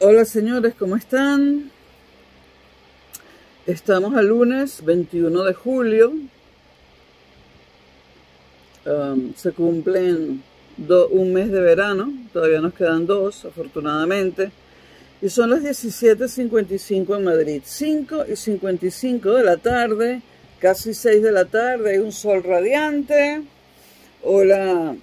Hola señores, ¿cómo están? Estamos al lunes 21 de julio. Se cumplen un mes de verano, todavía nos quedan dos, afortunadamente. Y son las 17:55 en Madrid, 5:55 de la tarde, casi 6 de la tarde, hay un sol radiante. Hola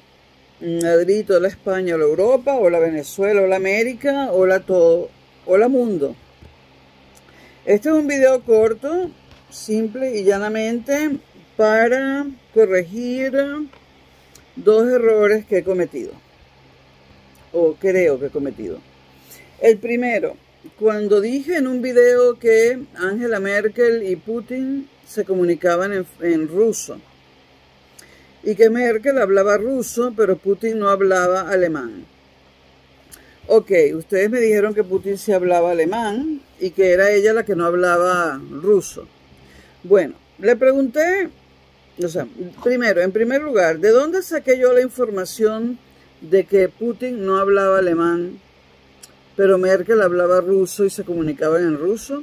Madrid, hola España, hola Europa, hola Venezuela, hola América, hola todo, hola mundo. Este es un video corto, simple y llanamente, para corregir dos errores que he cometido, o creo que he cometido. El primero, cuando dije en un video que Angela Merkel y Putin se comunicaban en ruso, y que Merkel hablaba ruso, pero Putin no hablaba alemán. Ok, ustedes me dijeron que Putin sí hablaba alemán y que era ella la que no hablaba ruso. Bueno, le pregunté, primero, en primer lugar, ¿de dónde saqué yo la información de que Putin no hablaba alemán, pero Merkel hablaba ruso y se comunicaban en ruso?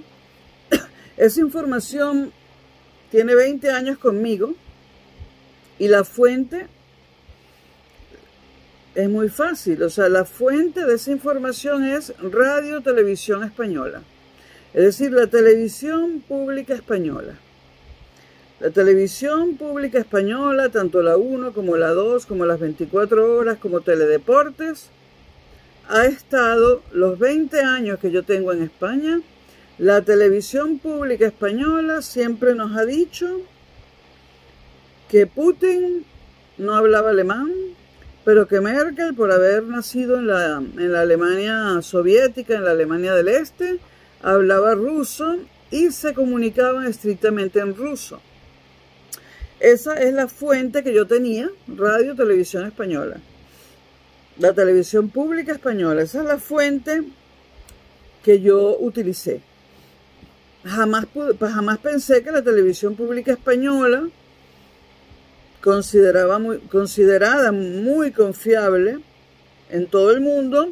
Esa información tiene 20 años conmigo. Y la fuente es muy fácil, la fuente de esa información es Radio Televisión Española, es decir, la televisión pública española. La televisión pública española, tanto la 1 como la 2, como las 24 horas, como Teledeportes, ha estado los 20 años que yo tengo en España. La televisión pública española siempre nos ha dicho que Putin no hablaba alemán, pero que Merkel, por haber nacido en la Alemania soviética, en la Alemania del Este, hablaba ruso y se comunicaban estrictamente en ruso. Esa es la fuente que yo tenía, Radio Televisión Española. La televisión pública española, esa es la fuente que yo utilicé. Jamás pensé que la televisión pública española, considerada muy confiable en todo el mundo,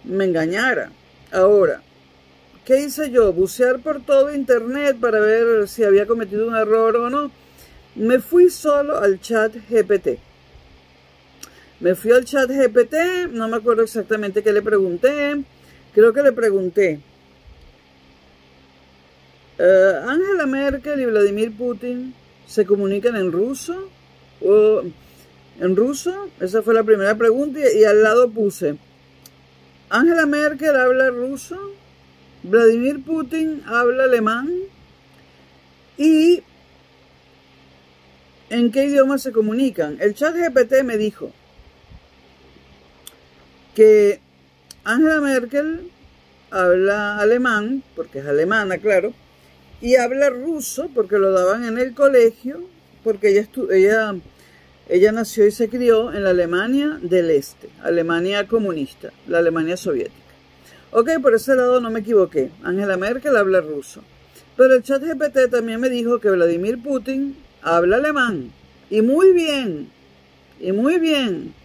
me engañara. Ahora, ¿qué hice yo? Bucear por todo internet para ver si había cometido un error o no. Me fui solo al chat GPT. Me fui al chat GPT, no me acuerdo exactamente qué le pregunté. Creo que le pregunté, ¿Angela Merkel y Vladimir Putin se comunican en ruso? ¿O en ruso? Esa fue la primera pregunta y al lado puse, ¿Angela Merkel habla ruso? ¿Vladimir Putin habla alemán? ¿Y en qué idioma se comunican? El chat GPT me dijo que Angela Merkel habla alemán, porque es alemana, claro, y habla ruso porque lo daban en el colegio, porque ella nació y se crió en la Alemania del Este, Alemania comunista, la Alemania soviética. Ok, por ese lado no me equivoqué. Angela Merkel habla ruso. Pero el chat GPT también me dijo que Vladimir Putin habla alemán. Y muy bien. Y muy bien.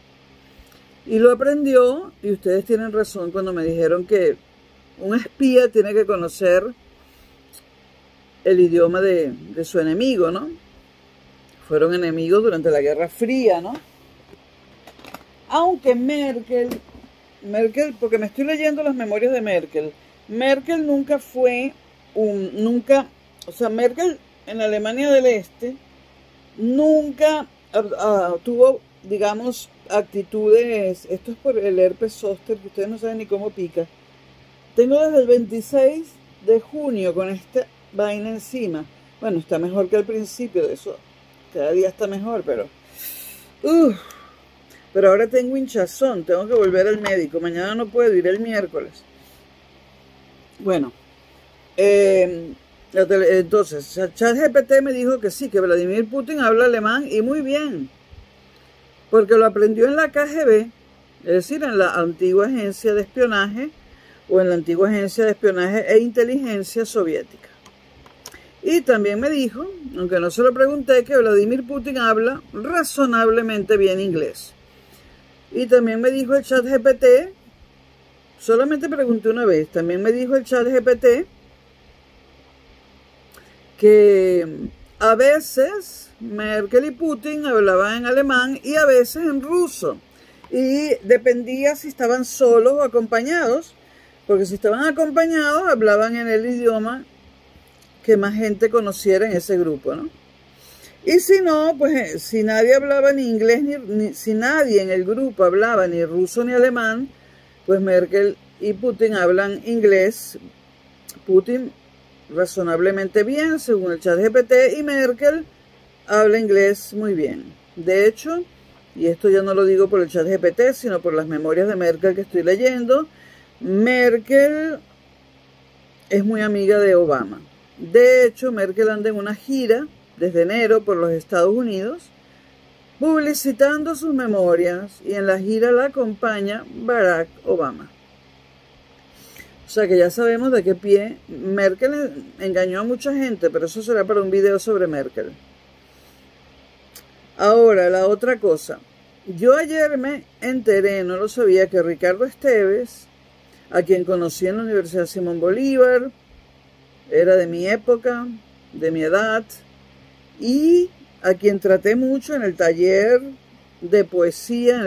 Y lo aprendió, y ustedes tienen razón cuando me dijeron que un espía tiene que conocer el idioma de su enemigo, ¿no? Fueron enemigos durante la Guerra Fría, ¿no? Aunque Merkel, porque me estoy leyendo las memorias de Merkel nunca fue Merkel en Alemania del Este nunca tuvo, digamos, actitudes, esto es por el herpes zóster, que ustedes no saben ni cómo pica. Tengo desde el 26 de junio con esta vaina encima. Bueno, está mejor que al principio, de eso cada día está mejor, pero ahora tengo hinchazón, tengo que volver al médico, mañana no puedo ir, el miércoles. Bueno, entonces, ChatGPT me dijo que sí, que Vladimir Putin habla alemán, y muy bien, porque lo aprendió en la KGB, es decir, en la antigua agencia de espionaje, o en la antigua agencia de espionaje e inteligencia soviética. Y también me dijo, aunque no se lo pregunté, que Vladimir Putin habla razonablemente bien inglés. Y también me dijo el chat GPT Solamente pregunté una vez. También me dijo el ChatGPT que a veces Merkel y Putin hablaban en alemán y a veces en ruso. Y dependía si estaban solos o acompañados, porque si estaban acompañados hablaban en el idioma que más gente conociera en ese grupo, ¿no? Y si no, pues si nadie hablaba ni inglés, si nadie en el grupo hablaba ni ruso ni alemán, pues Merkel y Putin hablan inglés. Putin razonablemente bien, según el ChatGPT, y Merkel habla inglés muy bien. De hecho, y esto ya no lo digo por el ChatGPT, sino por las memorias de Merkel que estoy leyendo, Merkel es muy amiga de Obama. De hecho, Merkel anda en una gira desde enero por los Estados Unidos, publicitando sus memorias, y en la gira la acompaña Barack Obama. O sea que ya sabemos de qué pie Merkel engañó a mucha gente, pero eso será para un video sobre Merkel. Ahora, la otra cosa. Yo ayer me enteré, no lo sabía, que Ricardo Esteves, a quien conocí en la Universidad Simón Bolívar, era de mi época, de mi edad, y a quien traté mucho en el taller de poesía, en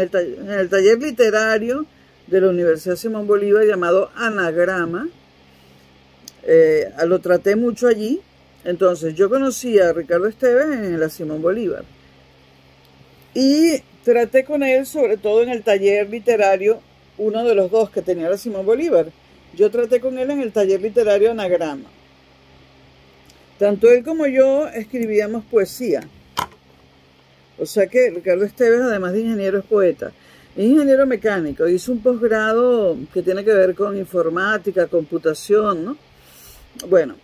el taller literario de la Universidad Simón Bolívar llamado Anagrama. Lo traté mucho allí. Entonces yo conocí a Ricardo Esteves en la Simón Bolívar y traté con él sobre todo en el taller literario, uno de los dos que tenía la Simón Bolívar. Yo traté con él en el taller literario Anagrama. Tanto él como yo escribíamos poesía. O sea que Ricardo Esteves, además de ingeniero, es poeta. Es ingeniero mecánico, hizo un posgrado que tiene que ver con informática, computación, ¿no? Bueno,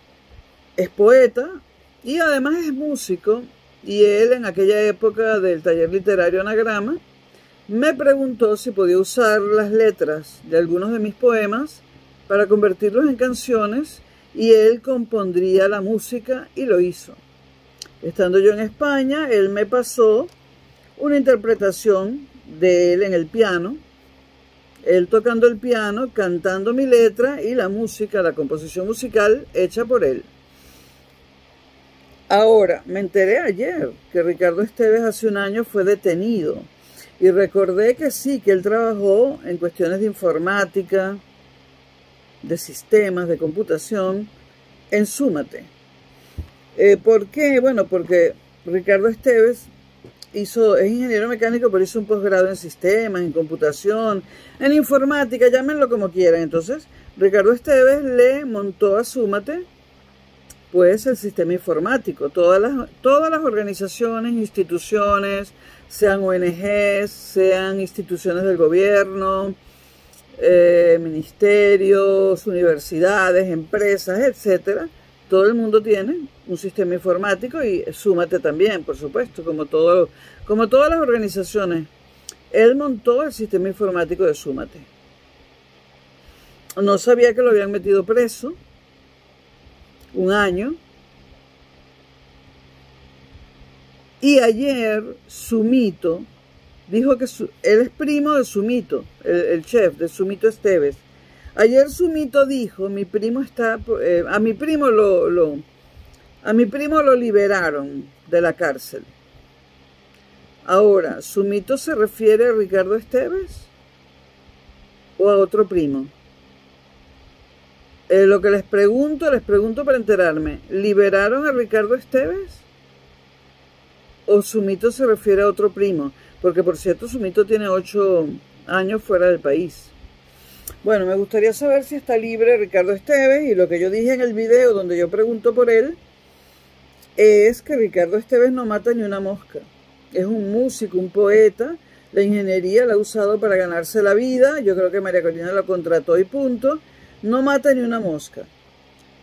es poeta y además es músico. Y él, en aquella época del taller literario Anagrama, me preguntó si podía usar las letras de algunos de mis poemas para convertirlos en canciones, y él compondría la música, y lo hizo. Estando yo en España, él me pasó una interpretación de él en el piano, él tocando el piano, cantando mi letra y la música, la composición musical hecha por él. Ahora, me enteré ayer que Ricardo Esteves hace un año fue detenido y recordé que sí, que él trabajó en cuestiones de informática, de sistemas, de computación, en Súmate. ¿Por qué? Bueno, porque Ricardo Esteves es ingeniero mecánico, pero hizo un posgrado en sistemas, en computación, en informática, llámenlo como quieran. Entonces, Ricardo Esteves le montó a Súmate, pues, el sistema informático. Todas las organizaciones, instituciones, sean ONGs, sean instituciones del gobierno, ministerios, universidades, empresas, etcétera, todo el mundo tiene un sistema informático, y Súmate también, por supuesto, como todas las organizaciones. Él montó el sistema informático de Súmate. No sabía que lo habían metido preso un año. Y ayer Sumito dijo que él es primo de Sumito, el chef de Sumito Esteves. Ayer Sumito dijo, mi primo está, a mi primo lo liberaron de la cárcel. Ahora, ¿Sumito se refiere a Ricardo Esteves o a otro primo? Lo que les pregunto para enterarme, ¿liberaron a Ricardo Esteves o Sumito se refiere a otro primo? Porque, por cierto, Sumito tiene 8 años fuera del país. Bueno, me gustaría saber si está libre Ricardo Esteves, y lo que yo dije en el video donde yo pregunto por él es que Ricardo Esteves no mata ni una mosca. Es un músico, un poeta. La ingeniería la ha usado para ganarse la vida. Yo creo que María Corina lo contrató y punto. No mata ni una mosca.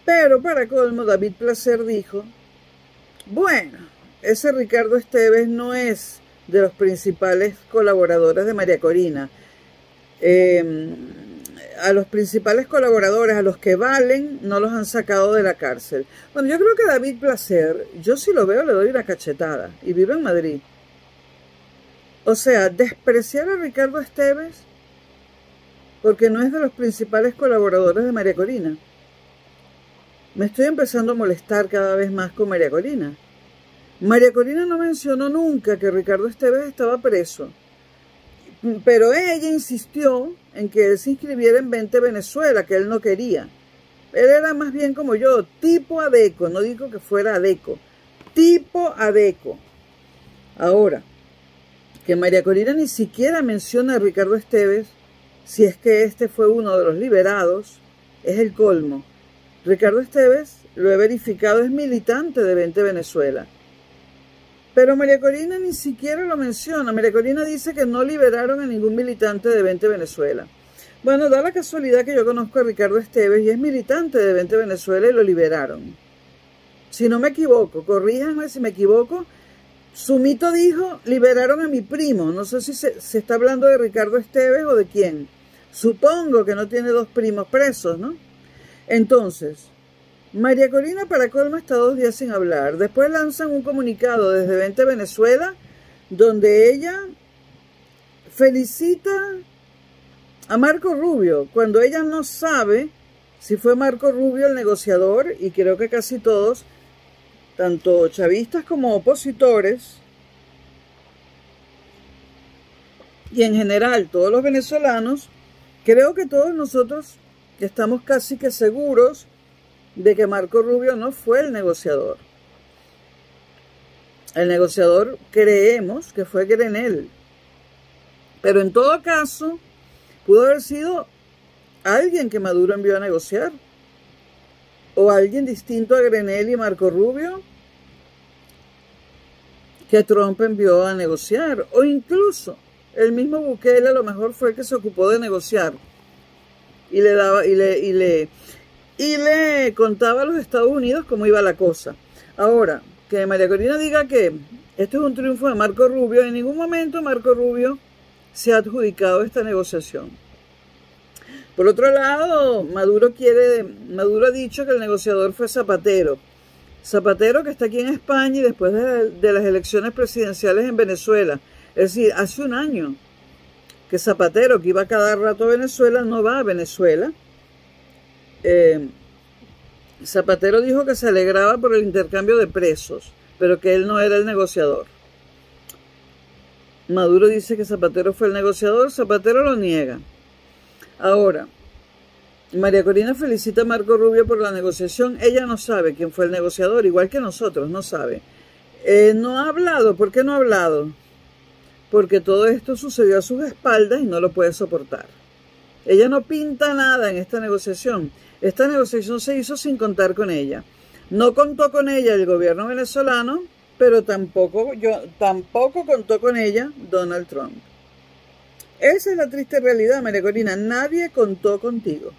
Pero para colmo, David Placer dijo, bueno, ese Ricardo Esteves no es de los principales colaboradores de María Corina. A los principales colaboradores, a los que valen, no los han sacado de la cárcel. Bueno, yo creo que David Placer, yo si lo veo le doy una cachetada, y vive en Madrid. O sea, despreciar a Ricardo Esteves porque no es de los principales colaboradores de María Corina. Me estoy empezando a molestar cada vez más con María Corina. María Corina no mencionó nunca que Ricardo Esteves estaba preso, pero ella insistió en que él se inscribiera en Vente Venezuela, que él no quería. Él era más bien como yo, tipo Adeco, no digo que fuera Adeco, tipo Adeco. Ahora, que María Corina ni siquiera menciona a Ricardo Esteves, si es que este fue uno de los liberados, es el colmo. Ricardo Esteves, lo he verificado, es militante de Vente Venezuela. Pero María Corina ni siquiera lo menciona. María Corina dice que no liberaron a ningún militante de Vente Venezuela. Bueno, da la casualidad que yo conozco a Ricardo Esteves y es militante de Vente Venezuela y lo liberaron. Si no me equivoco, corríjanme si me equivoco, Sumito dijo, liberaron a mi primo. No sé si se está hablando de Ricardo Esteves o de quién. Supongo que no tiene dos primos presos, ¿no? Entonces, María Corina para colmo está 2 días sin hablar. Después lanzan un comunicado desde Vente Venezuela donde ella felicita a Marco Rubio, cuando ella no sabe si fue Marco Rubio el negociador, y creo que casi todos, tanto chavistas como opositores, y en general todos los venezolanos, creo que todos nosotros estamos casi que seguros de que Marco Rubio no fue el negociador. El negociador creemos que fue Grenell, pero en todo caso pudo haber sido alguien que Maduro envió a negociar, o alguien distinto a Grenell y Marco Rubio que Trump envió a negociar, o incluso el mismo Bukele a lo mejor fue el que se ocupó de negociar y le daba y le contaba a los Estados Unidos cómo iba la cosa. Ahora, que María Corina diga que esto es un triunfo de Marco Rubio, en ningún momento Marco Rubio se ha adjudicado esta negociación. Por otro lado, Maduro ha dicho que el negociador fue Zapatero. Zapatero, que está aquí en España y después de las elecciones presidenciales en Venezuela. Es decir, hace un año que Zapatero, que iba cada rato a Venezuela, no va a Venezuela. Zapatero dijo que se alegraba por el intercambio de presos, pero que él no era el negociador. Maduro dice que Zapatero fue el negociador, Zapatero lo niega. Ahora, María Corina felicita a Marco Rubio por la negociación. Ella no sabe quién fue el negociador, igual que nosotros, no sabe. No ha hablado. ¿Por qué no ha hablado? Porque todo esto sucedió a sus espaldas y no lo puede soportar. Ella no pinta nada en esta negociación. Esta negociación se hizo sin contar con ella. No contó con ella el gobierno venezolano, pero tampoco contó con ella Donald Trump. Esa es la triste realidad, María Corina. Nadie contó contigo.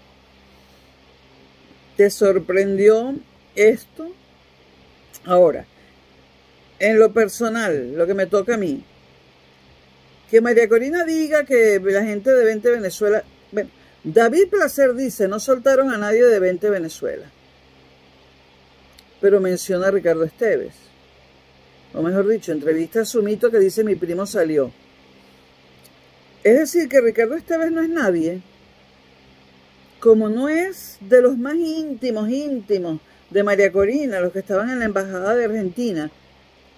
¿Te sorprendió esto? Ahora, en lo personal, lo que me toca a mí, que María Corina diga que la gente de Vente Venezuela... Bueno, David Placer dice, no soltaron a nadie de Vente Venezuela. Pero menciona a Ricardo Esteves. O mejor dicho, entrevista a Sumito que dice, mi primo salió. Es decir, que Ricardo Esteves no es nadie. Como no es de los más íntimos de María Corina, los que estaban en la embajada de Argentina,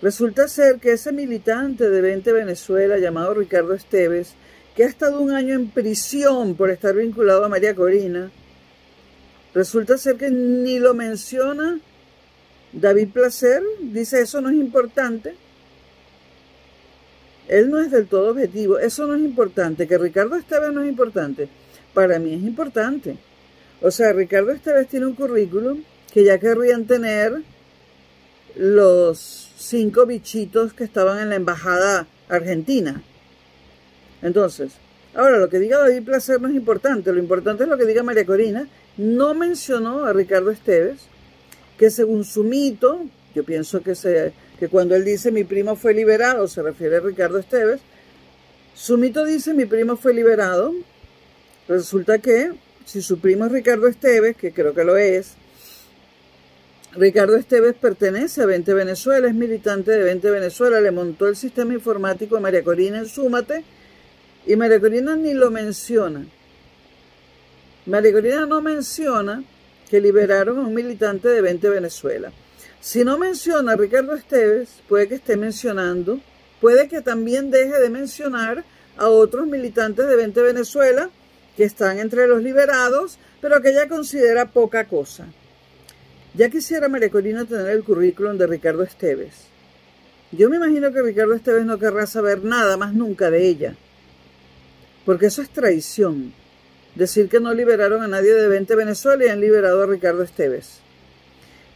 resulta ser que ese militante de Vente Venezuela llamado Ricardo Esteves, que ha estado 1 año en prisión por estar vinculado a María Corina, resulta ser que ni lo menciona David Placer, dice eso no es importante. Él no es del todo objetivo, eso no es importante, que Ricardo Esteves no es importante. Para mí es importante. O sea, Ricardo Esteves tiene un currículum que ya querrían tener los 5 bichitos que estaban en la embajada argentina. Entonces, ahora lo que diga David Placer no es importante, lo importante es lo que diga María Corina. No mencionó a Ricardo Esteves, que según su mito, yo pienso que cuando él dice mi primo fue liberado, se refiere a Ricardo Esteves. Su mito dice mi primo fue liberado. Resulta que, si su primo es Ricardo Esteves, que creo que lo es, Ricardo Esteves pertenece a Vente Venezuela, es militante de Vente Venezuela, le montó el sistema informático a María Corina en Súmate, y María Corina ni lo menciona. María Corina no menciona que liberaron a un militante de 20 Venezuela. Si no menciona a Ricardo Esteves, puede que esté mencionando, puede que también deje de mencionar a otros militantes de 20 Venezuela que están entre los liberados, pero que ella considera poca cosa. Ya quisiera María Corina tener el currículum de Ricardo Esteves. Yo me imagino que Ricardo Esteves no querrá saber nada más nunca de ella, porque eso es traición. Decir que no liberaron a nadie de 20 Venezuela y han liberado a Ricardo Esteves.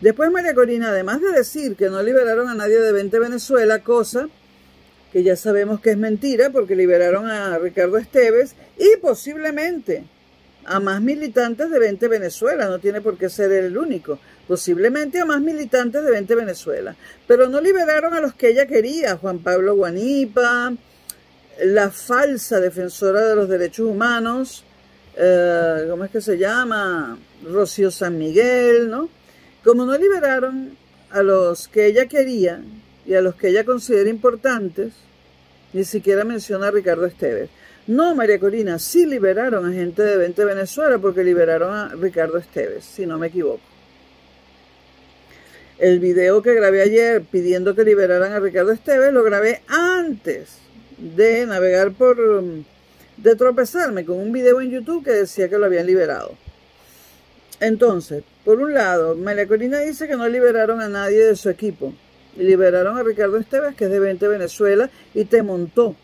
Después María Corina, además de decir que no liberaron a nadie de 20 Venezuela, cosa que ya sabemos que es mentira porque liberaron a Ricardo Esteves y posiblemente a más militantes de 20 Venezuela, no tiene por qué ser el único, posiblemente a más militantes de 20 Venezuela, pero no liberaron a los que ella quería, Juan Pablo Guanipa, la falsa defensora de los derechos humanos, ¿cómo es que se llama? Rocío San Miguel, ¿no? Como no liberaron a los que ella quería y a los que ella considera importantes, ni siquiera menciona a Ricardo Esteves. No, María Corina, sí liberaron a gente de 20 Venezuela porque liberaron a Ricardo Esteves, si no me equivoco. El video que grabé ayer pidiendo que liberaran a Ricardo Esteves lo grabé antes de navegar de tropezarme con un video en YouTube que decía que lo habían liberado. Entonces, por un lado, María Corina dice que no liberaron a nadie de su equipo. Y liberaron a Ricardo Esteves, que es de 20 Venezuela, y te montó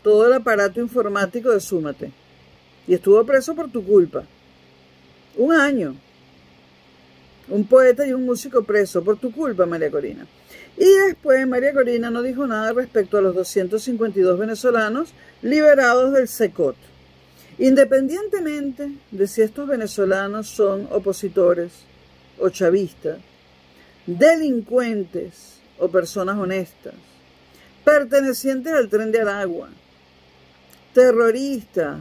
todo el aparato informático de Súmate. Y estuvo preso por tu culpa. 1 año. Un poeta y un músico preso por tu culpa, María Corina. Y después María Corina no dijo nada respecto a los 252 venezolanos liberados del SECOT. Independientemente de si estos venezolanos son opositores o chavistas, delincuentes o personas honestas, pertenecientes al Tren de Aragua, terroristas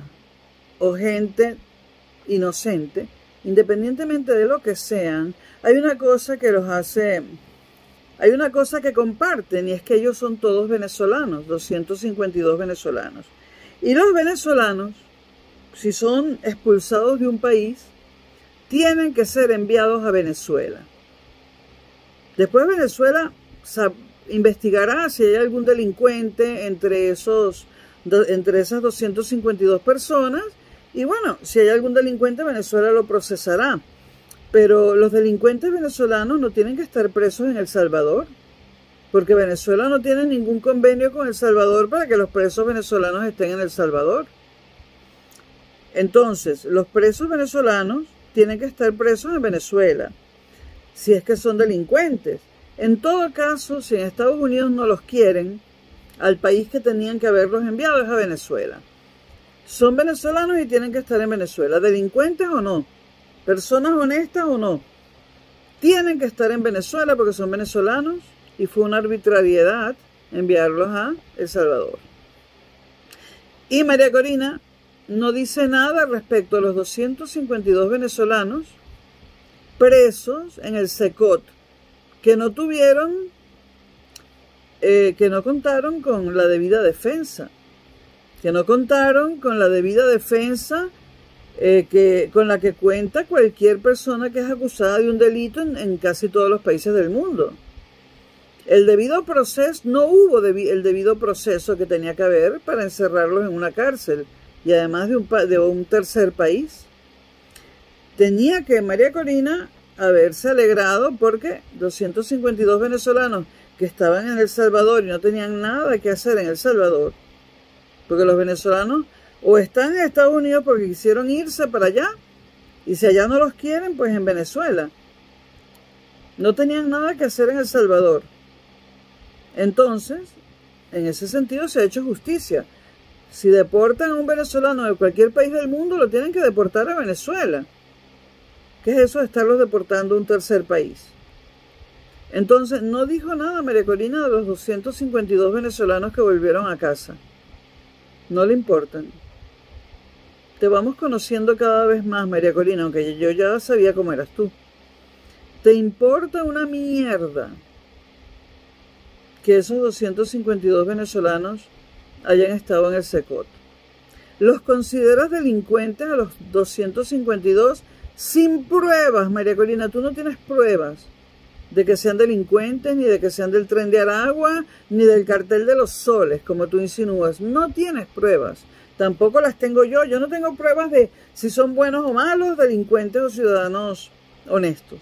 o gente inocente, independientemente de lo que sean, hay una cosa que los hace, hay una cosa que comparten y es que ellos son todos venezolanos, 252 venezolanos. Y los venezolanos, si son expulsados de un país, tienen que ser enviados a Venezuela. Después Venezuela investigará si hay algún delincuente entre esas 252 personas y bueno, si hay algún delincuente Venezuela lo procesará. Pero los delincuentes venezolanos no tienen que estar presos en El Salvador, porque Venezuela no tiene ningún convenio con El Salvador para que los presos venezolanos estén en El Salvador. Entonces, los presos venezolanos tienen que estar presos en Venezuela, si es que son delincuentes. En todo caso, si en Estados Unidos no los quieren, al país que tenían que haberlos enviado es a Venezuela. Son venezolanos y tienen que estar en Venezuela, delincuentes o no, personas honestas o no, tienen que estar en Venezuela porque son venezolanos y fue una arbitrariedad enviarlos a El Salvador. Y María Corina no dice nada respecto a los 252 venezolanos presos en el SECOT, que no tuvieron, que no contaron con la debida defensa, con la debida defensa con la que cuenta cualquier persona que es acusada de un delito en casi todos los países del mundo. El debido proceso, no hubo el debido proceso que tenía que haber para encerrarlos en una cárcel, y además de un tercer país. Tenía que María Corina haberse alegrado porque 252 venezolanos que estaban en El Salvador y no tenían nada que hacer en El Salvador, porque los venezolanos o están en Estados Unidos porque quisieron irse para allá, y si allá no los quieren, pues en Venezuela. No tenían nada que hacer en El Salvador. Entonces, en ese sentido se ha hecho justicia. Si deportan a un venezolano de cualquier país del mundo, lo tienen que deportar a Venezuela. ¿Qué es eso de estarlos deportando a un tercer país? Entonces, no dijo nada María Corina de los 252 venezolanos que volvieron a casa. No le importan. Te vamos conociendo cada vez más, María Corina, aunque yo ya sabía cómo eras tú. Te importa una mierda que esos 252 venezolanos hayan estado en el SECOT. Los consideras delincuentes a los 252 sin pruebas, María Corina. Tú no tienes pruebas de que sean delincuentes, ni de que sean del Tren de Aragua, ni del Cartel de los Soles, como tú insinúas. No tienes pruebas. Tampoco las tengo yo. Yo no tengo pruebas de si son buenos o malos, delincuentes o ciudadanos honestos.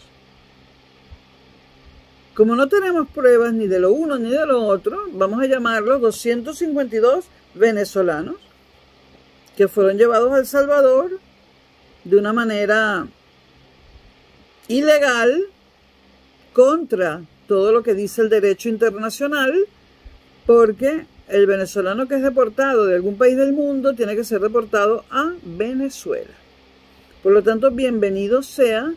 Como no tenemos pruebas ni de lo uno ni de lo otro, vamos a llamarlos 252 venezolanos que fueron llevados a El Salvador de una manera ilegal, contra todo lo que dice el derecho internacional, porque el venezolano que es deportado de algún país del mundo tiene que ser deportado a Venezuela. Por lo tanto, bienvenido sea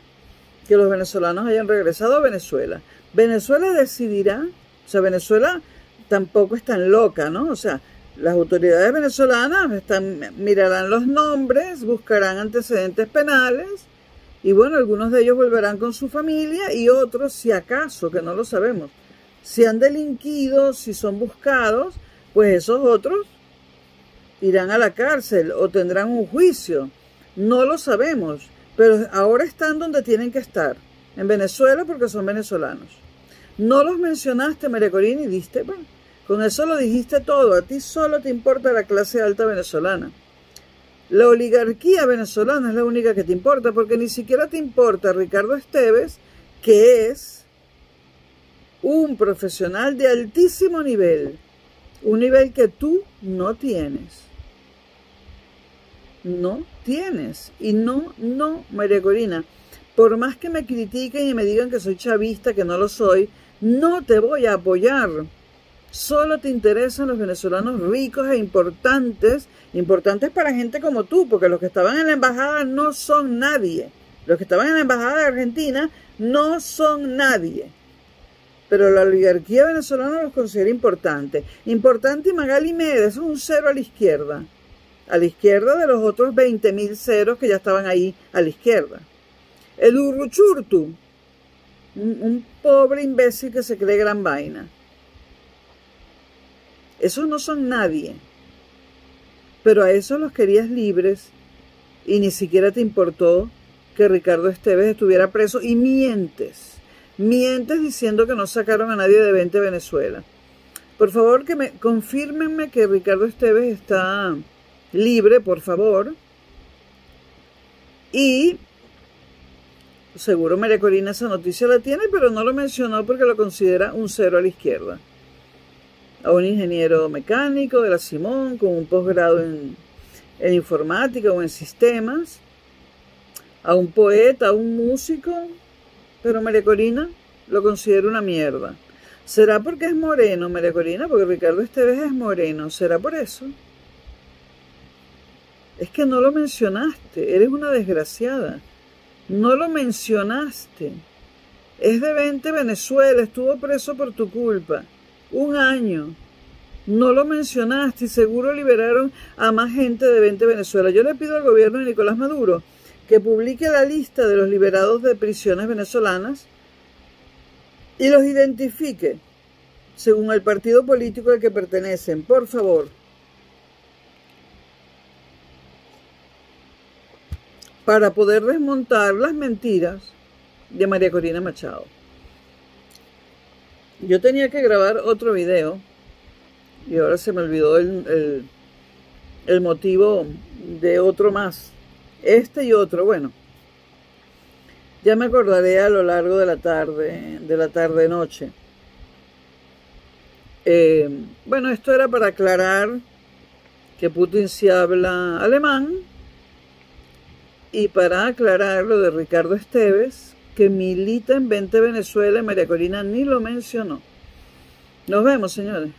que los venezolanos hayan regresado a Venezuela. Venezuela decidirá, o sea, Venezuela tampoco es tan loca, ¿no? O sea, las autoridades venezolanas mirarán los nombres, buscarán antecedentes penales, y bueno, algunos de ellos volverán con su familia y otros, si acaso, que no lo sabemos, si han delinquido, si son buscados, pues esos otros irán a la cárcel o tendrán un juicio. No lo sabemos, pero ahora están donde tienen que estar, en Venezuela, porque son venezolanos. No los mencionaste, María Corina, y diste, bueno, con eso lo dijiste todo. A ti solo te importa la clase alta venezolana. La oligarquía venezolana es la única que te importa, porque ni siquiera te importa Ricardo Esteves, que es un profesional de altísimo nivel, un nivel que tú no tienes. No tienes. Y no, María Corina, por más que me critiquen y me digan que soy chavista, que no lo soy, no te voy a apoyar. Solo te interesan los venezolanos ricos e importantes para gente como tú, porque los que estaban en la embajada no son nadie. Los que estaban en la embajada de Argentina no son nadie. Pero la oligarquía venezolana los considera importantes. Importante y Magali Médez es un cero a la izquierda. A la izquierda de los otros 20.000 ceros que ya estaban ahí a la izquierda. El Urruchurtu, un pobre imbécil que se cree gran vaina. Esos no son nadie. Pero a esos los querías libres y ni siquiera te importó que Ricardo Esteves estuviera preso y mientes. Mientes diciendo que no sacaron a nadie de 20 Venezuela. Por favor, confírmenme que Ricardo Esteves está libre, por favor. Y seguro María Corina esa noticia la tiene, pero no lo mencionó porque lo considera un cero a la izquierda. A un ingeniero mecánico de la Simón con un posgrado en informática o en sistemas, a un poeta, a un músico, pero María Corina lo considera una mierda. ¿Será porque es moreno, María Corina? Porque Ricardo Esteves es moreno. ¿Será por eso? Es que no lo mencionaste. Eres una desgraciada. No lo mencionaste. Es de 20 Venezuela. Estuvo preso por tu culpa. 1 año. No lo mencionaste y seguro liberaron a más gente de 20 Venezuela. Yo le pido al gobierno de Nicolás Maduro que publique la lista de los liberados de prisiones venezolanas y los identifique según el partido político al que pertenecen, por favor. Para poder desmontar las mentiras de María Corina Machado. Yo tenía que grabar otro video y ahora se me olvidó el motivo de otro más. Este y otro, bueno, ya me acordaré a lo largo de la tarde-noche. Bueno, esto era para aclarar que Putin sí habla alemán y para aclarar lo de Ricardo Esteves, que milita en 20 Venezuela y María Corina ni lo mencionó. Nos vemos, señores.